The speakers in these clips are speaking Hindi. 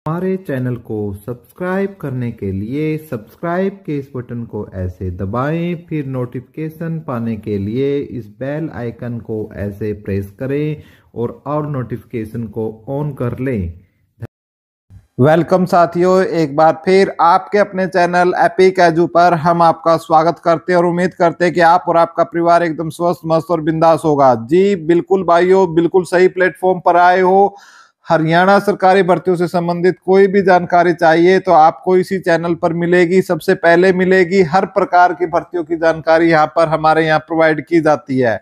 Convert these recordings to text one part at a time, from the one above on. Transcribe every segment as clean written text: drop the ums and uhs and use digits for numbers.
हमारे चैनल को सब्सक्राइब करने के लिए सब्सक्राइब के इस बटन को ऐसे दबाएं, फिर नोटिफिकेशन पाने के लिए इस बेल आइकन को ऐसे प्रेस करें और नोटिफिकेशन को ऑन कर लें। वेलकम साथियों, एक बार फिर आपके अपने चैनल एपिक एजू पर हम आपका स्वागत करते हैं और उम्मीद करते हैं कि आप और आपका परिवार एकदम स्वस्थ, मस्त और बिंदास होगा। जी बिल्कुल भाइयों, बिल्कुल सही प्लेटफॉर्म पर आए हो। हरियाणा सरकारी भर्तियों से संबंधित कोई भी जानकारी चाहिए तो आपको इसी चैनल पर मिलेगी, सबसे पहले मिलेगी। हर प्रकार की भर्तियों की जानकारी यहाँ पर हमारे यहाँ प्रोवाइड की जाती है।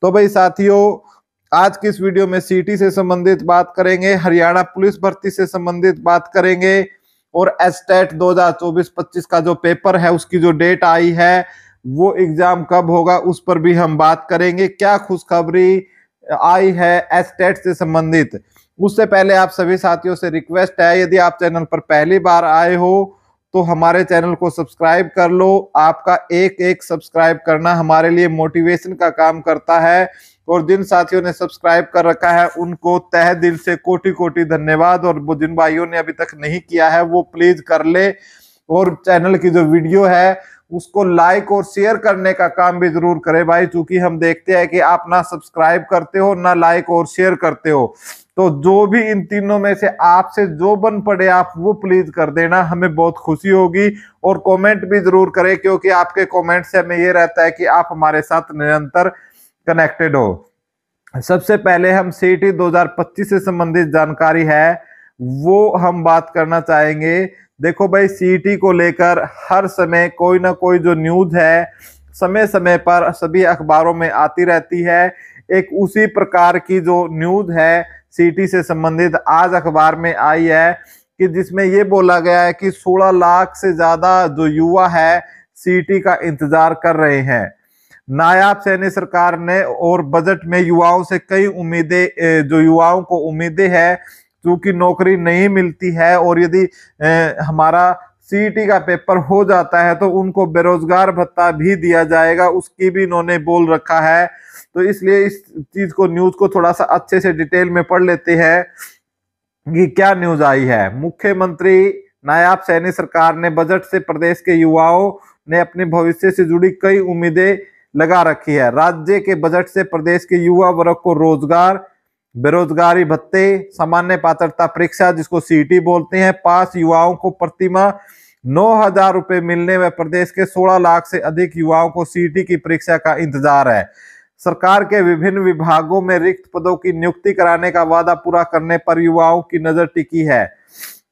तो भाई साथियों, आज की इस वीडियो में सीटी से संबंधित बात करेंगे, हरियाणा पुलिस भर्ती से संबंधित बात करेंगे और एस्टेट 2024-25 का जो पेपर है उसकी जो डेट आई है वो एग्जाम कब होगा उस पर भी हम बात करेंगे। क्या खुशखबरी आई है एस्टेट से संबंधित, उससे पहले आप सभी साथियों से रिक्वेस्ट है, यदि आप चैनल पर पहली बार आए हो तो हमारे चैनल को सब्सक्राइब कर लो। आपका एक एक सब्सक्राइब करना हमारे लिए मोटिवेशन का काम करता है और जिन साथियों ने सब्सक्राइब कर रखा है उनको तहे दिल से कोटि कोटि धन्यवाद, और वो जिन भाइयों ने अभी तक नहीं किया है वो प्लीज कर ले और चैनल की जो वीडियो है उसको लाइक और शेयर करने का काम भी जरूर करें भाई, क्योंकि हम देखते हैं कि आप ना सब्सक्राइब करते हो ना लाइक और शेयर करते हो। तो जो भी इन तीनों में से आपसे जो बन पड़े आप वो प्लीज कर देना, हमें बहुत खुशी होगी। और कमेंट भी जरूर करें, क्योंकि आपके कमेंट से हमें ये रहता है कि आप हमारे साथ निरंतर कनेक्टेड हो। सबसे पहले हम सीटी 2025 से संबंधित जानकारी है वो हम बात करना चाहेंगे। देखो भाई, सीटी को लेकर हर समय कोई ना कोई जो न्यूज है समय समय पर सभी अखबारों में आती रहती है। एक उसी प्रकार की जो न्यूज है सीटी से संबंधित आज अखबार में आई है कि जिसमें ये बोला गया है कि 16 लाख से ज्यादा जो युवा है सीटी का इंतजार कर रहे हैं। नायाब सैनी सरकार ने और बजट में युवाओं से कई उम्मीदें, जो युवाओं को उम्मीदें है क्योंकि नौकरी नहीं मिलती है और यदि हमारा सीईटी का पेपर हो जाता है तो उनको बेरोजगार भत्ता भी दिया जाएगा, उसकी भी इन्होंने बोल रखा है। तो इसलिए इस चीज को, न्यूज को थोड़ा सा अच्छे से डिटेल में पढ़ लेते हैं कि क्या न्यूज आई है। मुख्यमंत्री नायाब सैनी सरकार ने बजट से प्रदेश के युवाओं ने अपने भविष्य से जुड़ी कई उम्मीदें लगा रखी है। राज्य के बजट से प्रदेश के युवा वर्ग को रोजगार, बेरोजगारी भत्ते, सामान्य पात्रता परीक्षा जिसको सीटी बोलते हैं, पास युवाओं को प्रतिमाह 9,000 रुपए मिलने व प्रदेश के 16 लाख से अधिक युवाओं को सीटी की परीक्षा का इंतजार है। सरकार के विभिन्न विभागों में रिक्त पदों की नियुक्ति कराने का वादा पूरा करने पर युवाओं की नजर टिकी है।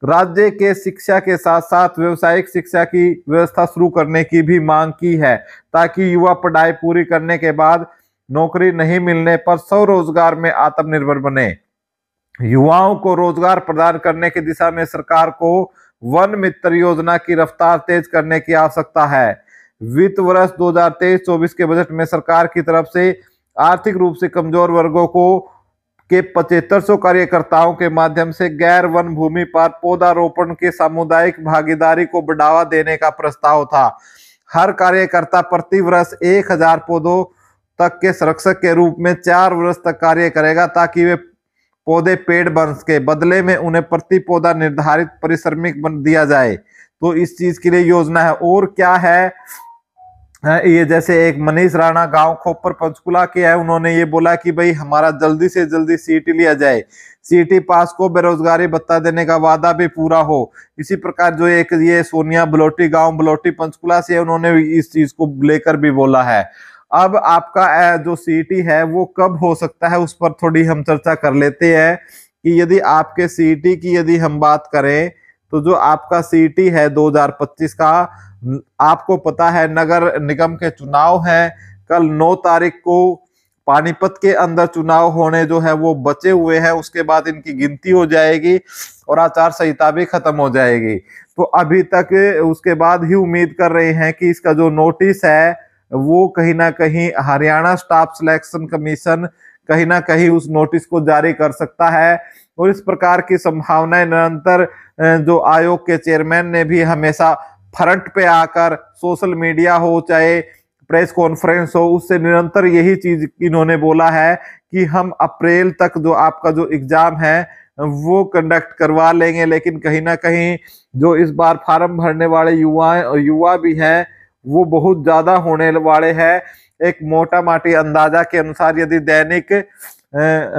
राज्य के शिक्षा के साथ साथ व्यवसायिक शिक्षा की व्यवस्था शुरू करने की भी मांग की है, ताकि युवा पढ़ाई पूरी करने के बाद नौकरी नहीं मिलने पर स्वरोजगार में आत्मनिर्भर बने। युवाओं को रोजगार प्रदान करने की दिशा में सरकार को वन मित्र योजना की रफ्तार तेज करने की आवश्यकता है। वित्त वर्ष 2023-24 के बजट में सरकार की तरफ से आर्थिक रूप से कमजोर वर्गों को के 7500 कार्यकर्ताओं के माध्यम से गैर वन भूमि पर पौधारोपण के सामुदायिक भागीदारी को बढ़ावा देने का प्रस्ताव था। हर कार्यकर्ता प्रति वर्ष 1000 पौधों तक के संरक्षक के रूप में 4 वर्ष तक कार्य करेगा, ताकि वे पौधे पेड़ बन सके। बदले में उन्हें प्रति पौधा निर्धारित पारिश्रमिक दिया जाए। तो इस चीज के लिए योजना है। और क्या है ये, जैसे एक मनीष राणा गांव खोपर पंचकुला के है, उन्होंने ये बोला कि भाई हमारा जल्दी से जल्दी सीटी लिया जाए, सीटी पास को बेरोजगारी भत्ता देने का वादा भी पूरा हो। इसी प्रकार जो एक ये सोनिया बलोटी गांव बलोटी पंचकुला से है, उन्होंने इस चीज को लेकर भी बोला है। अब आपका जो सीटी है वो कब हो सकता है उस पर थोड़ी हम चर्चा कर लेते हैं कि यदि आपके सीटी की यदि हम बात करें तो जो आपका सीटी है 2025 का, आपको पता है नगर निगम के चुनाव हैं। कल 9 तारीख को पानीपत के अंदर चुनाव होने जो है वो बचे हुए हैं, उसके बाद इनकी गिनती हो जाएगी और आचार संहिता भी खत्म हो जाएगी। तो अभी तक उसके बाद ही उम्मीद कर रहे हैं कि इसका जो नोटिस है वो कहीं ना कहीं हरियाणा स्टाफ सिलेक्शन कमीशन कहीं ना कहीं उस नोटिस को जारी कर सकता है। और इस प्रकार की संभावनाएं निरंतर जो आयोग के चेयरमैन ने भी हमेशा फ्रंट पे आकर, सोशल मीडिया हो चाहे प्रेस कॉन्फ्रेंस हो, उससे निरंतर यही चीज इन्होंने बोला है कि हम अप्रैल तक जो आपका जो एग्जाम है वो कंडक्ट करवा लेंगे। लेकिन कहीं ना कहीं जो इस बार फार्म भरने वाले युवा भी हैं वो बहुत ज्यादा होने वाले हैं। एक मोटा माटी अंदाजा के अनुसार यदि दैनिक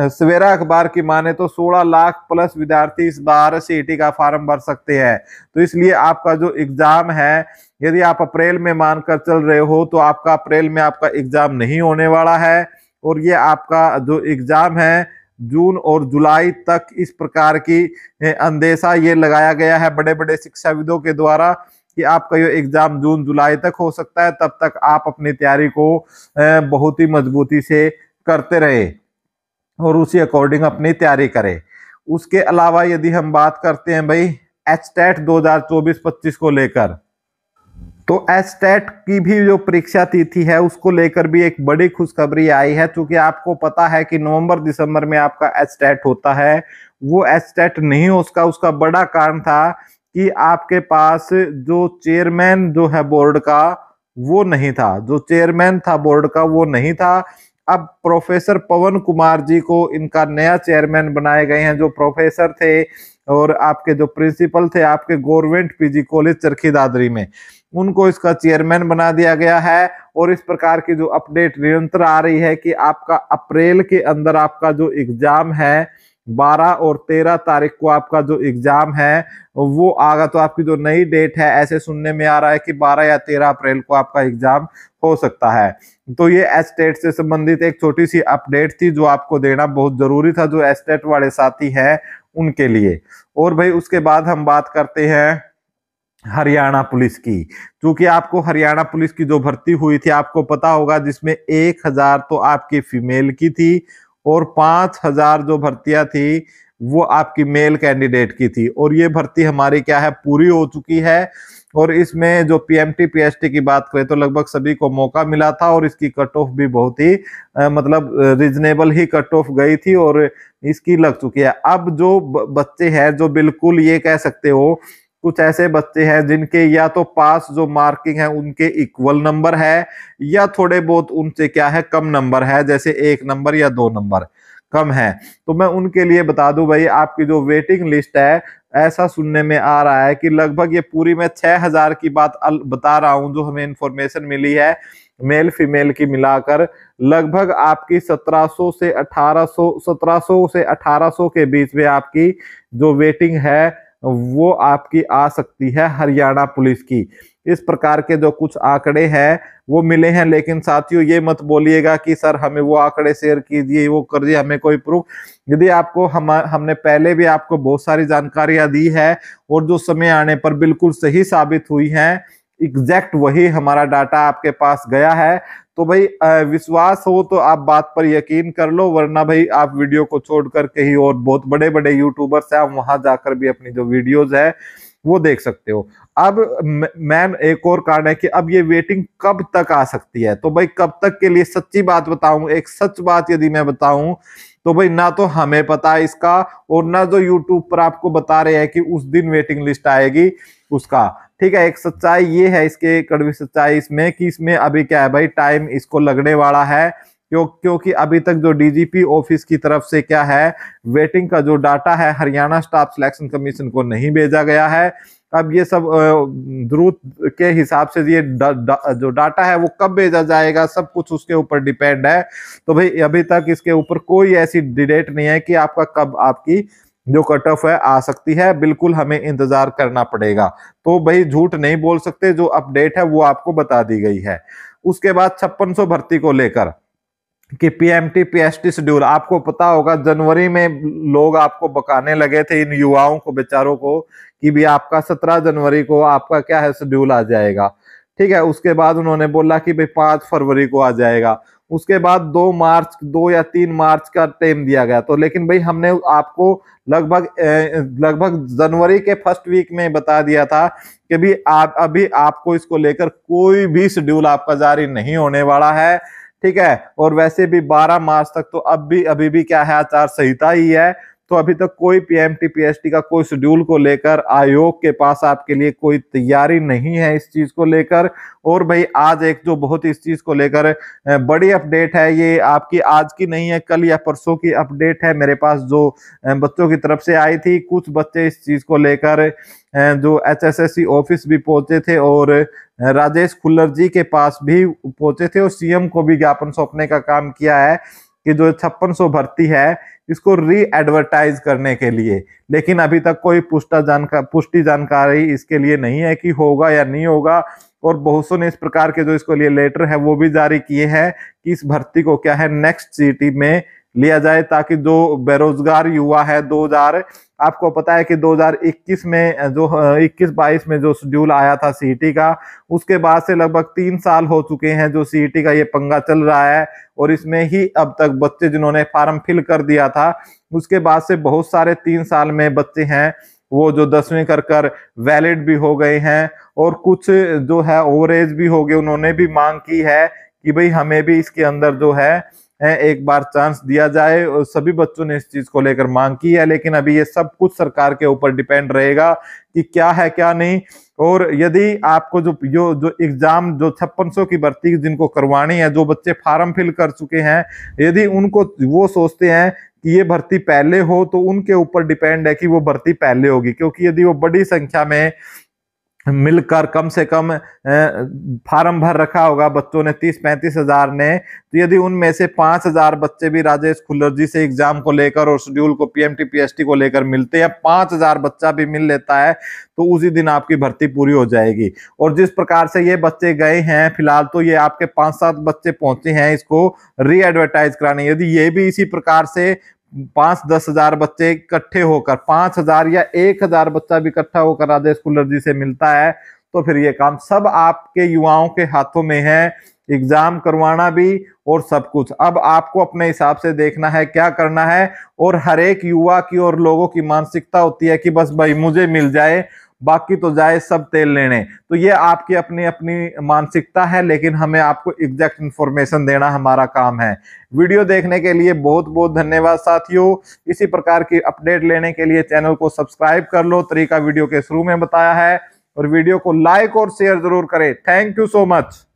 सवेरा अखबार की माने तो 16 लाख प्लस विद्यार्थी इस बार सीईटी का फॉर्म भर सकते हैं। तो इसलिए आपका जो एग्जाम है, यदि आप अप्रैल में मानकर चल रहे हो तो आपका अप्रैल में आपका एग्जाम नहीं होने वाला है। और ये आपका जो एग्जाम है जून और जुलाई तक, इस प्रकार की अंदेशा ये लगाया गया है बड़े बड़े शिक्षाविदों के द्वारा कि आपका ये एग्जाम जून जुलाई तक हो सकता है। तब तक आप अपनी तैयारी को बहुत ही मजबूती से करते रहे और उसी अकॉर्डिंग अपनी तैयारी करें। उसके अलावा यदि हम बात करते हैं भाई एचटेट 2024-25 को लेकर, तो एचटेट की भी जो परीक्षा तिथि है उसको लेकर भी एक बड़ी खुशखबरी आई है। क्योंकि आपको पता है कि नवंबर दिसंबर में आपका एचटेट होता है, वो एचटेट नहीं हो उसका बड़ा कारण था कि आपके पास जो चेयरमैन जो है बोर्ड का वो नहीं था, जो चेयरमैन था बोर्ड का वो नहीं था। अब प्रोफेसर पवन कुमार जी को इनका नया चेयरमैन बनाए गए हैं, जो प्रोफेसर थे और आपके जो प्रिंसिपल थे आपके government PG college Charkhi Dadri में, उनको इसका चेयरमैन बना दिया गया है। और इस प्रकार की जो अपडेट निरंतर आ रही है कि आपका अप्रैल के अंदर आपका जो एग्जाम है 12 और 13 तारीख को आपका जो एग्जाम है वो आगा। तो आपकी जो नई डेट है ऐसे सुनने में आ रहा है कि 12 या 13 अप्रैल को आपका एग्जाम हो सकता है। तो ये एचटेट से संबंधित एक छोटी सी अपडेट थी जो आपको देना बहुत जरूरी था, जो एचटेट वाले साथी हैं उनके लिए। और भाई उसके बाद हम बात करते हैं हरियाणा पुलिस की। क्योंकि आपको हरियाणा पुलिस की जो भर्ती हुई थी आपको पता होगा, जिसमें 1000 तो आपकी फीमेल की थी और 5000 जो भर्तियां थी वो आपकी मेल कैंडिडेट की थी। और ये भर्ती हमारी क्या है पूरी हो चुकी है। और इसमें जो पीएमटी पीएसटी की बात करें तो लगभग सभी को मौका मिला था और इसकी कट ऑफ भी बहुत ही मतलब रीजनेबल ही कट ऑफ गई थी और इसकी लग चुकी है। अब जो बच्चे हैं जो बिल्कुल ये कह सकते हो कुछ ऐसे बच्चे हैं जिनके या तो पास जो मार्किंग है उनके इक्वल नंबर है या थोड़े बहुत उनसे क्या है कम नंबर है, जैसे 1 नंबर या 2 नंबर कम है। तो मैं उनके लिए बता दूं भाई आपकी जो वेटिंग लिस्ट है, ऐसा सुनने में आ रहा है कि लगभग ये पूरी मैं 6000 की बात बता रहा हूं जो हमें इंफॉर्मेशन मिली है मेल फीमेल की मिलाकर, लगभग आपकी 1700 से 1800 के बीच में आपकी जो वेटिंग है वो आपकी आ सकती है हरियाणा पुलिस की। इस प्रकार के जो कुछ आंकड़े हैं वो मिले हैं। लेकिन साथियों ये मत बोलिएगा कि सर हमें वो आंकड़े शेयर कीजिए, वो कर दिए, हमें कोई प्रूफ। यदि आपको हमने पहले भी आपको बहुत सारी जानकारियां दी है और जो समय आने पर बिल्कुल सही साबित हुई है, एग्जैक्ट वही हमारा डाटा आपके पास गया है। तो भाई विश्वास हो तो आप बात पर यकीन कर लो, वरना भाई आप वीडियो को छोड़कर कहीं और बहुत बड़े बड़े यूट्यूबर्स हैं, आप वहां जाकर भी अपनी जो वीडियोस है वो देख सकते हो। अब मैन एक और कारण है कि अब ये वेटिंग कब तक आ सकती है। तो भाई कब तक के लिए सच्ची बात बताऊं, एक सच बात यदि मैं बताऊं तो भाई ना तो हमें पता है इसका और ना जो यूट्यूब पर आपको बता रहे हैं कि उस दिन वेटिंग लिस्ट आएगी उसका। ठीक है, एक सच्चाई ये है इसके कड़वी सच्चाई इसमें कि इसमें अभी क्या है भाई टाइम इसको लगने वाला है। क्योंकि अभी तक जो डीजीपी ऑफिस की तरफ से क्या है वेटिंग का जो डाटा है हरियाणा स्टाफ सिलेक्शन कमीशन को नहीं भेजा गया है। अब ये सब द्रुत के हिसाब से ये जो डाटा है वो कब भेजा जाएगा सब कुछ उसके ऊपर डिपेंड है। तो भाई अभी तक इसके ऊपर कोई ऐसी डेट नहीं है कि आपका कब आपकी जो कट ऑफ है आ सकती है, बिल्कुल हमें इंतजार करना पड़ेगा। तो भाई झूठ नहीं बोल सकते, जो अपडेट है वो आपको बता दी गई है। उसके बाद 5600 भर्ती को लेकर कि पीएमटी पीएसटी शेड्यूल, आपको पता होगा जनवरी में लोग आपको बकाने लगे थे इन युवाओं को बेचारों को कि भी आपका 17 जनवरी को आपका क्या है शेड्यूल आ जाएगा। ठीक है, उसके बाद उन्होंने बोला कि भाई 5 फरवरी को आ जाएगा। उसके बाद 2 या 3 मार्च का टाइम दिया गया। तो लेकिन भाई हमने आपको लगभग जनवरी के फर्स्ट वीक में बता दिया था कि भी अभी आपको इसको लेकर कोई भी शेड्यूल आपका जारी नहीं होने वाला है। ठीक है, और वैसे भी 12 मार्च तक तो अभी भी क्या है आचार संहिता ही है। तो अभी तक कोई पीएमटी-पीएसटी का कोई शेड्यूल को लेकर आयोग के पास आपके लिए कोई तैयारी नहीं है इस चीज को लेकर। और भाई आज एक जो बहुत इस चीज को लेकर बड़ी अपडेट है, ये आपकी आज की नहीं है, कल या परसों की अपडेट है मेरे पास, जो बच्चों की तरफ से आई थी। कुछ बच्चे इस चीज को लेकर जो एचएसएससी ऑफिस भी पहुंचे थे और राजेश खुल्लर जी के पास भी पहुंचे थे और सीएम को भी ज्ञापन सौंपने का काम किया है कि जो 5600 भर्ती है इसको री एडवर्टाइज करने के लिए। लेकिन अभी तक कोई पुष्टि जानकारी इसके लिए नहीं है कि होगा या नहीं होगा। और बहुत सौ ने इस प्रकार के जो इसको लिए लेटर है वो भी जारी किए हैं कि इस भर्ती को क्या है नेक्स्ट सीटी में लिया जाए, ताकि जो बेरोजगार युवा है 2000, आपको पता है कि 2021 में जो 21-22 में जो शेड्यूल आया था सीईटी का, उसके बाद से लगभग 3 साल हो चुके हैं जो सीईटी का ये पंगा चल रहा है। और इसमें ही अब तक बच्चे जिन्होंने फॉर्म फिल कर दिया था, उसके बाद से बहुत सारे 3 साल में बच्चे हैं वो जो 10वीं कर वैलिड भी हो गए हैं और कुछ जो है ओवरेज भी हो गए। उन्होंने भी मांग की है कि भाई हमें भी इसके अंदर जो है एक बार चांस दिया जाए। और सभी बच्चों ने इस चीज को लेकर मांग की है, लेकिन अभी ये सब कुछ सरकार के ऊपर डिपेंड रहेगा कि क्या है क्या नहीं। और यदि आपको जो एग्जाम जो 5600 की भर्ती जिनको करवानी है, जो बच्चे फॉर्म फिल कर चुके हैं, यदि उनको वो सोचते हैं कि ये भर्ती पहले हो, तो उनके ऊपर डिपेंड है कि वो भर्ती पहले होगी। क्योंकि यदि वो बड़ी संख्या में मिलकर कम से कम फार्म भर रखा होगा बच्चों ने 30-35 हजार ने, तो यदि उनमें से 5000 बच्चे भी राजेश खुल्लर जी से एग्जाम को लेकर और शेड्यूल को पीएमटी-पीएसटी को लेकर मिलते हैं, 5000 बच्चा भी मिल लेता है, तो उसी दिन आपकी भर्ती पूरी हो जाएगी। और जिस प्रकार से ये बच्चे गए हैं फिलहाल, तो ये आपके 5-7 बच्चे पहुंचे हैं इसको री एडवर्टाइज कराने। यदि ये भी इसी प्रकार से 5-10 हजार बच्चे इकट्ठे होकर, 5000 या 1000 बच्चा भी इकट्ठा होकर राजेश खुल्लर जी से मिलता है, तो फिर ये काम सब आपके युवाओं के हाथों में है, एग्जाम करवाना भी और सब कुछ। अब आपको अपने हिसाब से देखना है क्या करना है। और हर एक युवा की और लोगों की मानसिकता होती है कि बस भाई मुझे मिल जाए, बाकी तो जाए सब तेल लेने। तो ये आपकी अपनी अपनी मानसिकता है, लेकिन हमें आपको एग्जैक्ट इंफॉर्मेशन देना हमारा काम है। वीडियो देखने के लिए बहुत बहुत धन्यवाद साथियों। इसी प्रकार की अपडेट लेने के लिए चैनल को सब्सक्राइब कर लो, तरीका वीडियो के शुरू में बताया है। और वीडियो को लाइक और शेयर जरूर करें। Thank you so much.